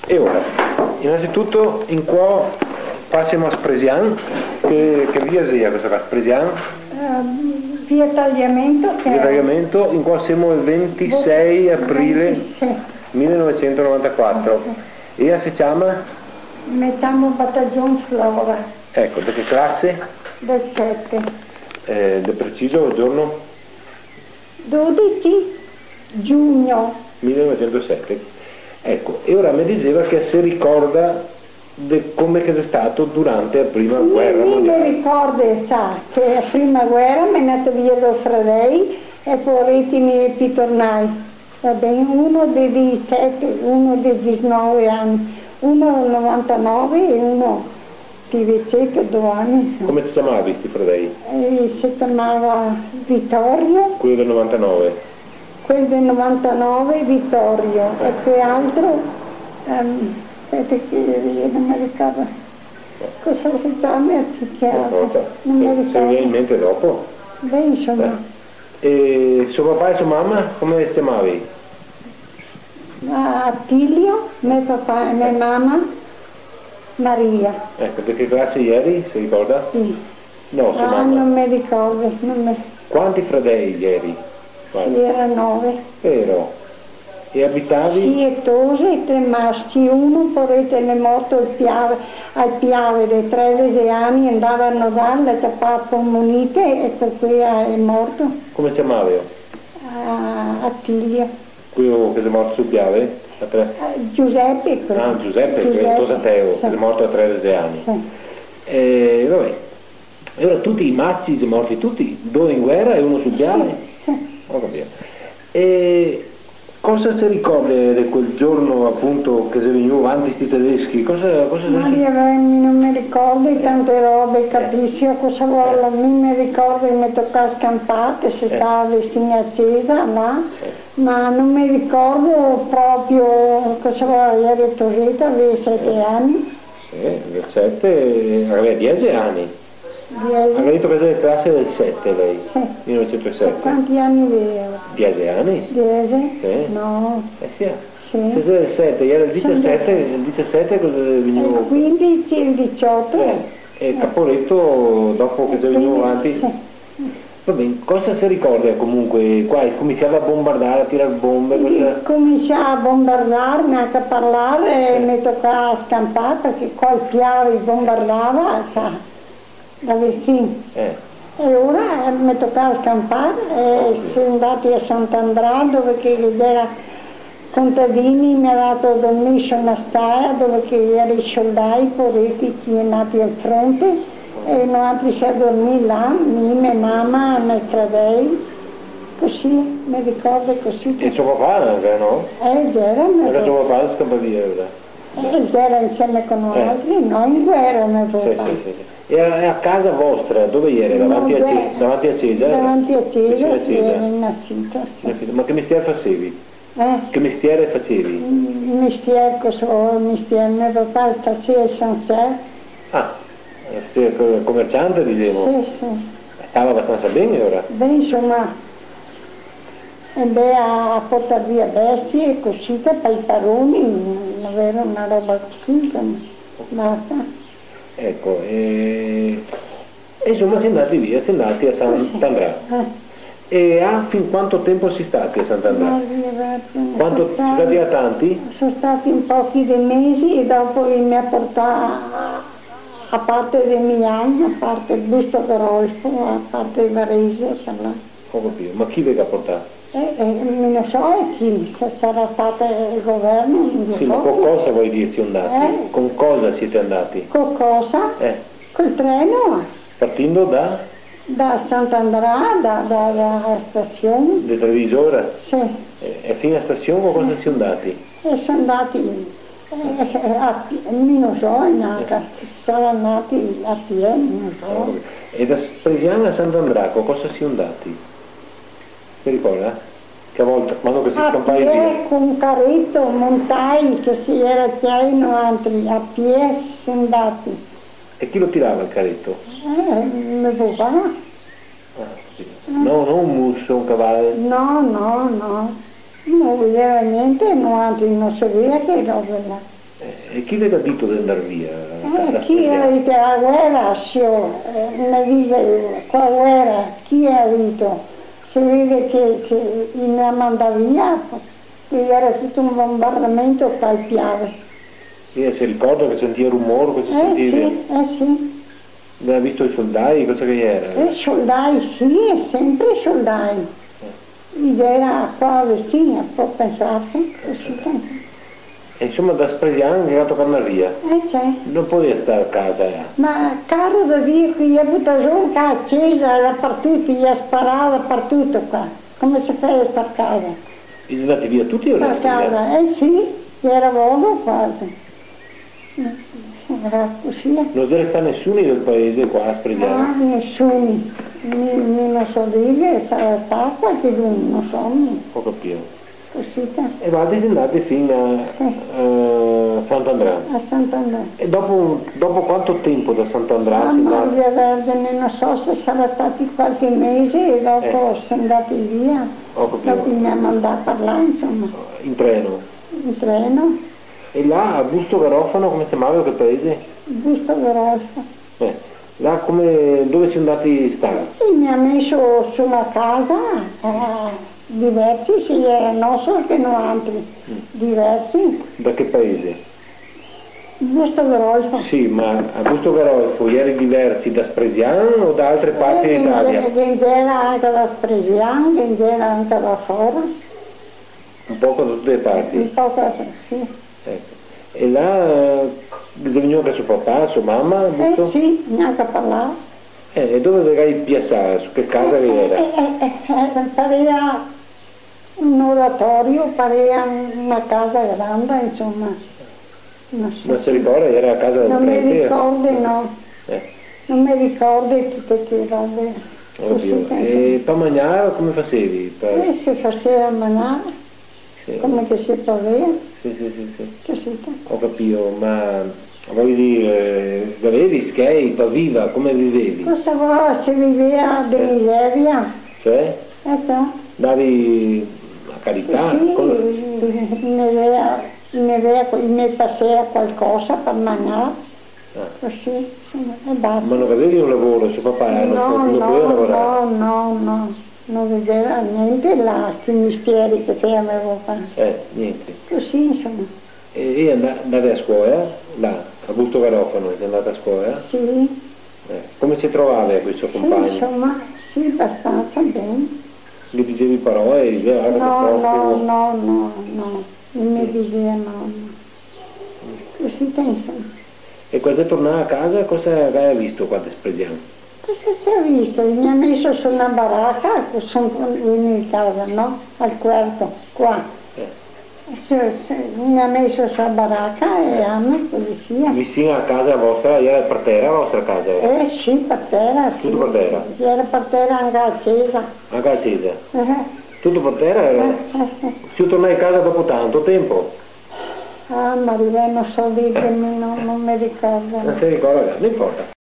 E ora, innanzitutto, in qua passiamo a Spresian, che via sia questa qua, Spresian? Via Tagliamento. Via Tagliamento, in qua siamo il 26 aprile 1994. E si chiama? Mettiamo Battaglione Flora. Ecco, da che classe? Del 7. Del preciso il giorno? 12 giugno 1907. Ecco, e ora mi diceva che si ricorda di come è stato durante la prima guerra mondiale. Mi ricordo, sa, che la prima guerra mi è nato via dai fratelli e poi mi tornai. Va bene, uno di 17, uno di 19 anni, uno del 99 e uno di 17, 2 anni. Come si chiamavi i fratelli? Si chiamava Vittorio. Quello del 99. Quello del 99 Vittorio e quell'altro, aspetta che non mi ricordo, cosa si chiama? Non mi ricordo. Se viene in mente dopo? Beh, insomma. E suo papà e sua mamma come si chiamavi? Attilio, mio papà e mia mamma, Maria. Ecco, di che classe ieri, si ricorda? Sì. No, sua mamma. Non mi ricordo. Quanti fratelli ieri? Sì, era 9. Vero. E abitavi? Sì, e Tose, 3 maschi, uno poi è morto al Piave dei 13 anni, andavano a darle tappato munite e per cui è morto. Come si chiamava? Attilio. Quello che è morto sul Piave? Giuseppe. Ah, Giuseppe, che è Tosateo, che è morto a 13 anni. Sì. Vabbè. E ora tutti i maschi sono morti tutti, 2 in guerra e uno sul Piave? Ho capito. E cosa si ricorda di quel giorno appunto che si venivano avanti questi tedeschi? Non mi ricordo tante robe, capisci cosa vuole? Non mi ricordo che mi toccava scampare, se stava vestita accesa là, ma non mi ricordo proprio cosa vuole. Ero Tosetta, aveva 7 anni. Sì, del 7, aveva 10 anni. Ha detto che è classe del 7 lei, sì. 1907. Quanti anni avevo? 10 anni? 10? Sì. No. Sì. Sì. Se sei del 7, era il 17 cosa veniva? Il 15 e il 18. E Caporetto dopo che si veniva avanti. Sì. Va bene, cosa si ricorda comunque? Qua cominciava a bombardare, a tirare bombe? Cominciava a bombardare, neanche a parlare, mi toccava scampare perché qua il Piave bombardava, sa. Da vicino. E ora mi toccava scampare e siamo andati a Sant'Andrea dove era contadini, mi ha dato dormire su una stalla dove erano i soldati poveretti che sono nati al fronte e noi altri siamo dormiti là, mia mamma, i miei fratelli, così, mi ricordo così. E suo papà anche, no? Era suo papà che scappava via ora? Era insieme con altri, noi in guerra mio papà. Sì. E a casa vostra, dove eri? Davanti a Cesa? Davanti a Cesa, ero nascita. Ma che mestiere facevi? Che mestiere facevi? Mestiere, mio papà faceva il Sancerre. Ah, commerciante dicevo? Sì. Stava abbastanza bene ora? Beh, insomma, andai a portare via bestie e così, per i paroni, avere una roba così, insomma, basta. Ecco, e insomma si è andati via, si è andati a Sant'Andrea. E fin quanto tempo si stati a Sant'Andrea? Quanto si stati a tanti? Sono stati un pochi dei mesi e dopo mi ha portato a parte dei miei anni, a parte il Busto Carolfo, a parte il Varese, Ho capito, ma chi vi ha portato? Non lo so, chi sarà stato il governo. Sì, ma con cosa vuoi dire siete andati? Con cosa siete andati? Con cosa? Col treno. Partendo da? Da Sant'Andrea, dalla stazione. Del televisore? Sì. E fino alla stazione con cosa siete andati? E sono andati, non so, sono andati a piedi, non so. E da Spresiana a Sant'Andrea con cosa siete andati? Ti ricorda? Che a volte, quando che si scampava via? Con un carretto, montai, che si era pieno altri, a piedi sono andati. E chi lo tirava il carretto? Mio papà. No, non un musso, un cavallo? No. Non vedeva niente, non sapeva che roba là. E chi le ha detto di andare via? Chi ha detto la guerra, mi dice qua guerra, chi ha detto? Si vede che mi manda via, che era tutto un bombardamento qua al Piave. Sì, si ricorda che sentiva rumore, che si sentiva? Sì. Aveva visto i soldati, cosa che era? Soldati, sì, sempre soldati. Ed era qua vicino, può pensarsi, così. E insomma da Spresiano è andato a tornare via. Non poteva stare a casa. Ma caro da via qui, ha buttato giù a chiesa, dappertutto, gli ha sparato dappertutto qua. Come si fa a stare a casa? E sono andati via tutti o no? A casa, sì, era vogo quasi. Era così. Non c'era sta nessuno del paese qua a Spresiano? Ah, nessuno. Non so dire, sarà stato qualcuno, non so. Ho capito. Così. E vado andate fino a Sant'Andrea. A Sant'Andrea. E dopo quanto tempo da Sant'Andrea si è Ma andato? Vergine, non so se sarà stati qualche mese e dopo sono andati via. Ho capito. Dopo mi ha mandato a parlare, insomma. In treno? In treno. E là a Busto Garofano, come si chiamava quel paese? Busto Grosso. Là dove siamo andati a stare? E mi ha messo su una casa, diversi, sì, non solo che non altri, diversi. Da che paese? Busto Grosso. Sì, ma a Busto Garofano eri diversi da Spresiano o da altre parti d'Italia? Che era anche da Spresiano, che era anche da fuori. Un po' da tutte le parti? Un po' sì. Ecco. E là bisogna anche suo papà, sua mamma? Sì, neanche a parlare. E dove verrai piazzare? Su che casa che era? Pareva un oratorio, pareva una casa grande, insomma. Non so. Non si ricorda? Era a casa del Non mi prete? ricordo, no. Non mi ricordo tutte queste robe. E per mangiare come facevi? Si faceva mangiare, come che si poteva. Sì. Ho capito, ma voglio dire, avevi skate, viva, come vivevi? Cosa vuoi? Si viveva di miseria. Cioè? Ecco. Davi a carità? Sì, ne faceva qualcosa per mangiare. Così, insomma, e basta. Ma non avevi un lavoro, suo papà non poteva lavorare? No, non vedeva niente là, quei mestieri che faceva papà. Niente. Così, insomma. E andavi a scuola, là, a Busto Garofano, sei andata a scuola? Sì. Come si trovava con i suoi compagni? Insomma, sì, abbastanza bene. Gli dicevi parole e diceva No, non mi diceva no. Così insomma. E quando tornava a casa cosa hai visto quando è Spresiano? Cosa si è visto? Mi ha messo su una baracca, sono venuti in casa, no? Al quarto, qua. Mi ha messo sulla baracca e a me così sia. Vicino a casa vostra, era per terra la vostra casa? Sì, per terra. Tutto per terra? Era per terra anche a chiesa. Anche a chiesa? Tutto per terra era? Si tornai a casa dopo tanto tempo? Ah, ma non so dirmi, non mi ricordo. Non si ricorda, non importa.